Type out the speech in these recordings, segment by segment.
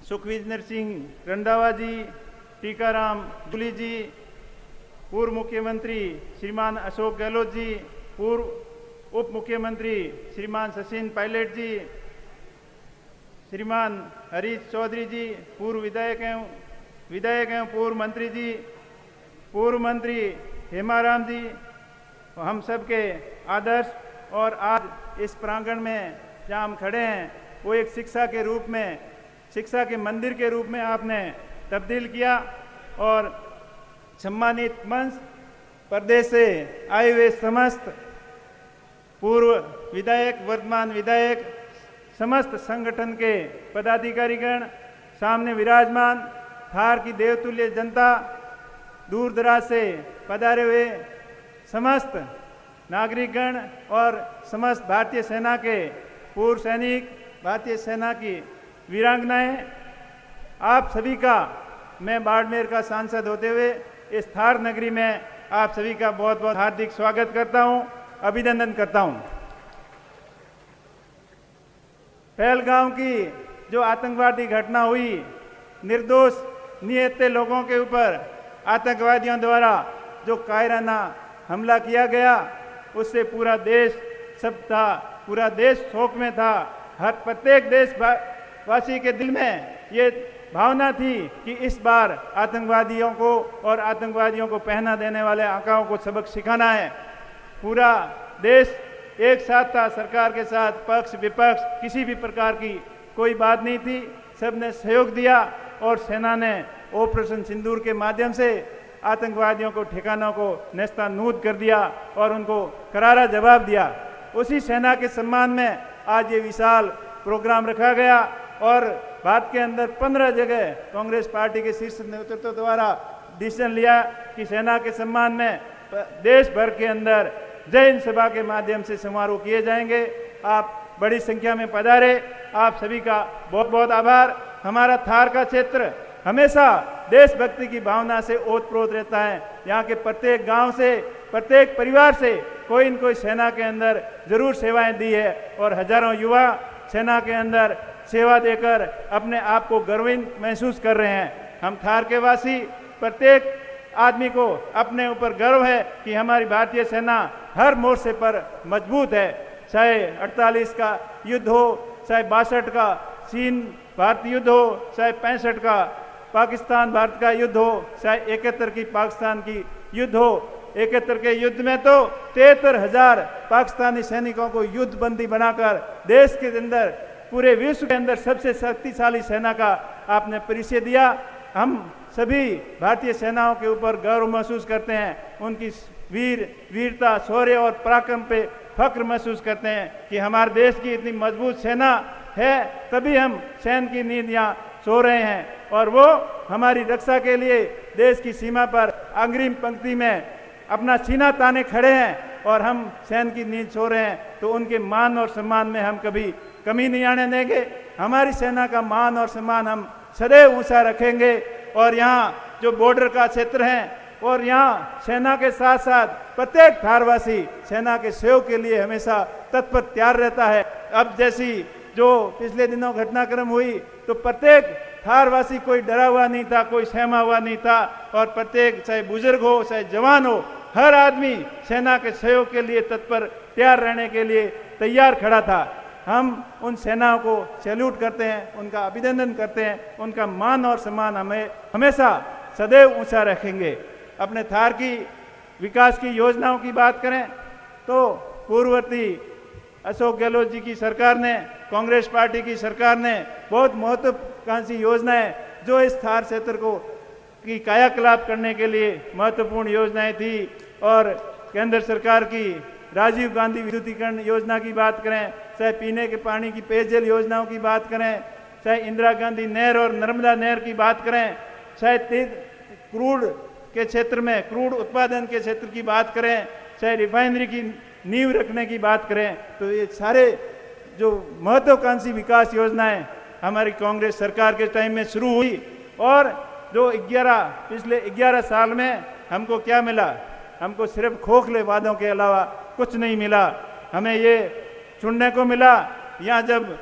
सुखविंदर सिंह रंधावा जी, टीकाराम जूली जी, पूर्व मुख्यमंत्री श्रीमान अशोक गहलोत जी, पूर्व उप मुख्यमंत्री श्रीमान सचिन पायलट जी, श्रीमान हरीश चौधरी जी, पूर्व विधायक एवं पूर्व मंत्री जी, पूर्व मंत्री हेमाराम जी, हम सब के आदर्श, और आज इस प्रांगण में जहाँ हम खड़े हैं वो एक शिक्षा के रूप में, शिक्षा के मंदिर के रूप में आपने तब्दील किया। और सम्मानित मंच, प्रदेश से आए हुए समस्त पूर्व विधायक, वर्तमान विधायक, समस्त संगठन के पदाधिकारीगण, सामने विराजमान थार की देवतुल्य जनता, दूर दराज से पधारे हुए समस्त नागरिकगण और समस्त भारतीय सेना के पूर्व सैनिक, भारतीय सेना की वीरांगनाएं, आप सभी का मैं बाड़मेर का सांसद होते हुए इस थार नगरी में आप सभी का बहुत बहुत हार्दिक स्वागत करता हूं, अभिनंदन करता हूं। पहलगांव की जो आतंकवादी घटना हुई, निर्दोष निहत्थे लोगों के ऊपर आतंकवादियों द्वारा जो कायराना हमला किया गया, उससे पूरा देश सब था, पूरा देश शोक में था। हर प्रत्येक देशवासी के दिल में ये भावना थी कि इस बार आतंकवादियों को और आतंकवादियों को पहना देने वाले आकाओं को सबक सिखाना है। पूरा देश एक साथ था, सरकार के साथ, पक्ष विपक्ष किसी भी प्रकार की कोई बात नहीं थी, सबने सहयोग दिया और सेना ने ऑपरेशन सिंदूर के माध्यम से आतंकवादियों को, ठिकानों को नेस्तानूद कर दिया और उनको करारा जवाब दिया। उसी सेना के सम्मान में आज ये विशाल प्रोग्राम रखा गया और भारत के अंदर 15 जगह कांग्रेस पार्टी के शीर्ष नेतृत्व द्वारा डिसीजन लिया कि सेना के सम्मान में देश भर के अंदर जय हिंद सभा के माध्यम से समारोह किए जाएंगे। आप बड़ी संख्या में पधारे, आप सभी का बहुत बहुत आभार। हमारा थार का क्षेत्र हमेशा देशभक्ति की भावना से ओतप्रोत रहता है। यहाँ के प्रत्येक गांव से, प्रत्येक परिवार से कोई न कोई सेना के अंदर जरूर सेवाएं दी है और हजारों युवा सेना के अंदर सेवा देकर अपने आप को गर्वित महसूस कर रहे हैं। हम थार के वासी, प्रत्येक आदमी को अपने ऊपर गर्व है कि हमारी भारतीय सेना हर मोर्चे पर मजबूत है। चाहे 48 का युद्ध हो, चाहे 62 का चीन भारत युद्ध हो, चाहे 65 का पाकिस्तान भारत का युद्ध हो, चाहे 71 की पाकिस्तान की युद्ध हो। 71 के युद्ध में तो 73,000 पाकिस्तानी सैनिकों को युद्ध बंदी बनाकर देश के अंदर, पूरे विश्व के अंदर सबसे शक्तिशाली सेना का आपने परिचय दिया। हम सभी भारतीय सेनाओं के ऊपर गर्व महसूस करते हैं, उनकी वीरता, शौर्य और पराक्रम पे फख्र महसूस करते हैं कि हमारे देश की इतनी मजबूत सेना है, तभी हम चैन की नींद यहाँ सो रहे हैं और वो हमारी रक्षा के लिए देश की सीमा पर अग्रिम पंक्ति में अपना सीना ताने खड़े हैं और हम चैन की नींद सो रहे हैं। तो उनके मान और सम्मान में हम कभी कमी नहीं आने देंगे। हमारी सेना का मान और सम्मान हम सदैव ऊंचा रखेंगे। और यहाँ जो बॉर्डर का क्षेत्र है और यहाँ सेना के साथ साथ प्रत्येक थारवासी सेना के सहयोग के लिए हमेशा तत्पर तैयार रहता है। अब जैसी जो पिछले दिनों घटनाक्रम हुई तो प्रत्येक थारवासी कोई डरा हुआ नहीं था, कोई सहमा हुआ नहीं था और प्रत्येक, चाहे बुजुर्ग हो चाहे जवान हो, हर आदमी सेना के सहयोग के लिए तत्पर तैयार रहने के लिए तैयार खड़ा था। हम उन सेनाओं को सैल्यूट करते हैं, उनका अभिनंदन करते हैं, उनका मान और सम्मान हमें हमेशा सदैव ऊंचा रखेंगे। अपने थार की विकास की योजनाओं की बात करें तो पूर्ववर्ती अशोक गहलोत जी की सरकार ने, कांग्रेस पार्टी की सरकार ने बहुत महत्वाकांक्षी योजनाएं जो इस थार क्षेत्र को की कायाकल्प करने के लिए महत्वपूर्ण योजनाएं थी। और केंद्र सरकार की राजीव गांधी विद्युतीकरण योजना की बात करें, चाहे पीने के पानी की पेयजल योजनाओं की बात करें, चाहे इंदिरा गांधी नहर और नर्मदा नहर की बात करें, चाहे क्रूड के क्षेत्र में, क्रूड उत्पादन के क्षेत्र की बात करें, चाहे रिफाइनरी की नींव रखने की बात करें, तो ये सारे जो महत्वाकांक्षी विकास योजनाएं हमारी कांग्रेस सरकार के टाइम में शुरू हुई। और जो पिछले 11 साल में हमको क्या मिला? हमको सिर्फ खोखले वादों के अलावा कुछ नहीं मिला। हमें ये सुनने को मिला, यहाँ जब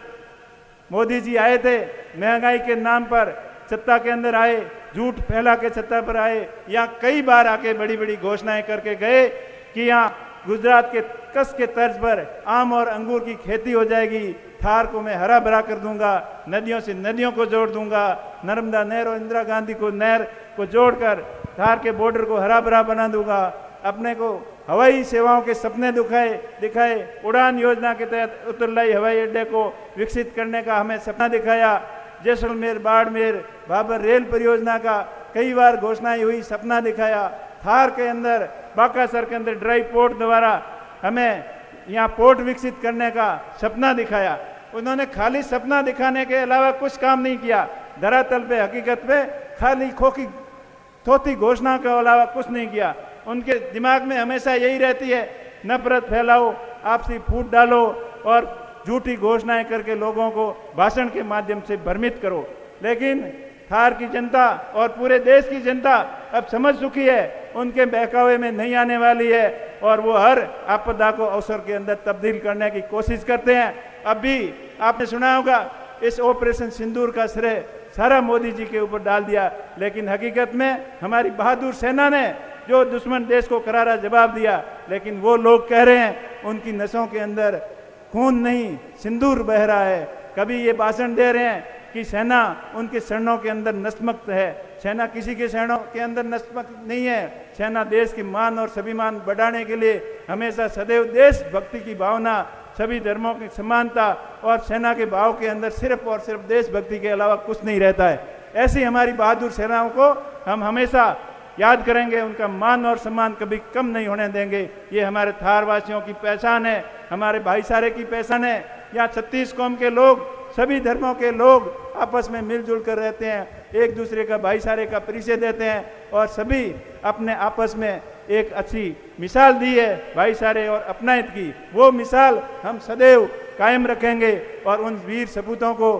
मोदी जी आए थे, महंगाई के नाम पर सत्ता के अंदर आए, झूठ फैला के सत्ता पर आए, यहाँ कई बार आके बड़ी बड़ी घोषणाएं करके गए कि यहाँ गुजरात के कस के तर्ज पर आम और अंगूर की खेती हो जाएगी, थार को मैं हरा भरा कर दूंगा, नदियों से नदियों को जोड़ दूंगा, नर्मदा नहर और इंदिरा गांधी को नहर को जोड़कर थार के बॉर्डर को हरा भरा बना दूंगा। अपने को हवाई सेवाओं के सपने दिखाए, उड़ान योजना के तहत उत्तरलाई हवाई अड्डे को विकसित करने का हमें सपना दिखाया। जैसलमेर बाड़मेर बाबर रेल परियोजना का कई बार घोषणाएं हुई, सपना दिखाया। थार के अंदर बाकासर के अंदर ड्राई पोर्ट द्वारा हमें यहाँ पोर्ट विकसित करने का सपना दिखाया। उन्होंने खाली सपना दिखाने के अलावा कुछ काम नहीं किया। धरातल पे हकीकत पे खाली खोखी थोथी घोषणा के अलावा कुछ नहीं किया। उनके दिमाग में हमेशा यही रहती है, नफरत फैलाओ, आपसी फूट डालो और झूठी घोषणाएं करके लोगों को भाषण के माध्यम से भ्रमित करो। लेकिन थार की जनता और पूरे देश की जनता अब समझ चुकी है, उनके बहकावे में नहीं आने वाली है और वो हर आपदा को अवसर के अंदर तब्दील करने की कोशिश करते हैं। अब भी आपने सुना होगा, इस ऑपरेशन सिंदूर का श्रेय सारा मोदी जी के ऊपर डाल दिया, लेकिन हकीकत में हमारी बहादुर सेना ने जो दुश्मन देश को करारा जवाब दिया। लेकिन वो लोग कह रहे हैं उनकी नसों के अंदर खून नहीं सिंदूर बह रहा है। कभी ये भाषण दे रहे हैं कि सेना उनके शरणों के अंदर नतमस्तक है। सेना किसी के शरणों के अंदर नतमस्तक नहीं है। सेना देश की मान और स्वाभिमान बढ़ाने के लिए हमेशा सदैव देशभक्ति की भावना, सभी धर्मों की समानता और सेना के भाव के अंदर सिर्फ और सिर्फ देशभक्ति के अलावा कुछ नहीं रहता है। ऐसी हमारी बहादुर सेनाओं को हम हमेशा याद करेंगे, उनका मान और सम्मान कभी कम नहीं होने देंगे। ये हमारे थार वासियों की पहचान है, हमारे भाईचारे की पहचान है। यहाँ 36 कौम के लोग, सभी धर्मों के लोग आपस में मिलजुल कर रहते हैं, एक दूसरे का भाईचारे का परिचय देते हैं और सभी अपने आपस में एक अच्छी मिसाल दी है भाईचारे और अपनायत की। वो मिसाल हम सदैव कायम रखेंगे और उन वीर सपूतों को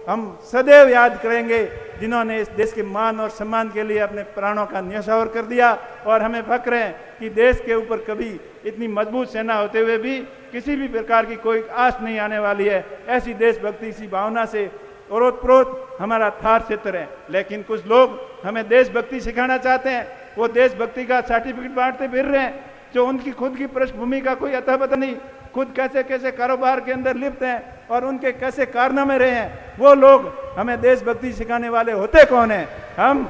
हम सदैव याद करेंगे जिन्होंने इस देश के मान और सम्मान के लिए अपने प्राणों का न्यौछावर कर दिया। और हमें फक्र है कि देश के ऊपर कभी इतनी मजबूत सेना होते हुए भी किसी भी प्रकार की कोई आस नहीं आने वाली है। ऐसी देशभक्ति, इसी भावना से ओतप्रोत हमारा थार क्षेत्र है। लेकिन कुछ लोग हमें देशभक्ति सिखाना चाहते हैं, वो देशभक्ति का सर्टिफिकेट बांटते फिर रहे हैं, जो उनकी खुद की पृष्ठभूमि का कोई अता पता नहीं, खुद कैसे कैसे कारोबार के अंदर लिप्त हैं और उनके कैसे कारनामे रहे हैं। वो लोग हमें देशभक्ति सिखाने वाले होते कौन हैं? हम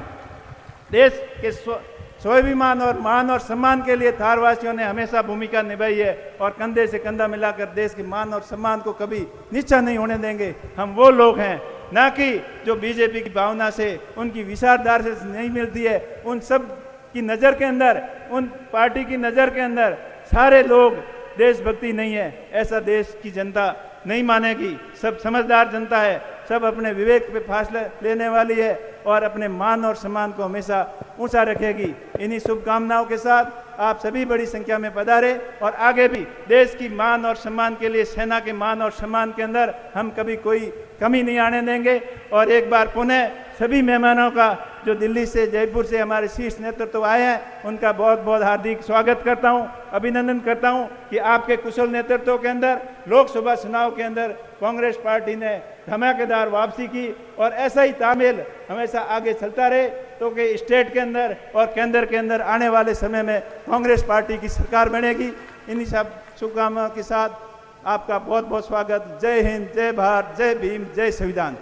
देश के स्वाभिमान और मान और सम्मान के लिए थारवासियों ने हमेशा भूमिका निभाई है और कंधे से कंधा मिलाकर देश के मान और सम्मान को कभी नीचा नहीं होने देंगे। हम वो लोग हैं, ना कि जो बीजेपी की भावना से, उनकी विचारधारा से नहीं मिलती है। उन सब की नज़र के अंदर, उन पार्टी की नज़र के अंदर सारे लोग देशभक्ति नहीं है, ऐसा देश की जनता नहीं मानेगी। सब समझदार जनता है, सब अपने विवेक पे फैसले लेने वाली है और अपने मान और सम्मान को हमेशा ऊंचा रखेगी। इन्हीं शुभकामनाओं के साथ आप सभी बड़ी संख्या में पधारे और आगे भी देश की मान और सम्मान के लिए, सेना के मान और सम्मान के अंदर हम कभी कोई कमी नहीं आने देंगे। और एक बार पुनः सभी मेहमानों का जो दिल्ली से, जयपुर से हमारे शीर्ष नेतृत्व आए हैं, उनका बहुत बहुत हार्दिक स्वागत करता हूं, अभिनंदन करता हूं कि आपके कुशल नेतृत्व के अंदर लोकसभा चुनाव के अंदर कांग्रेस पार्टी ने धमाकेदार वापसी की और ऐसा ही तालमेल हमेशा आगे चलता रहे तो कि स्टेट के अंदर और केंद्र के अंदर आने वाले समय में कांग्रेस पार्टी की सरकार बनेगी। इन्हीं सब शुभकामनाओं के साथ आपका बहुत बहुत स्वागत। जय हिंद, जय भारत, जय भीम, जय संविधान।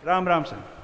राम राम सर।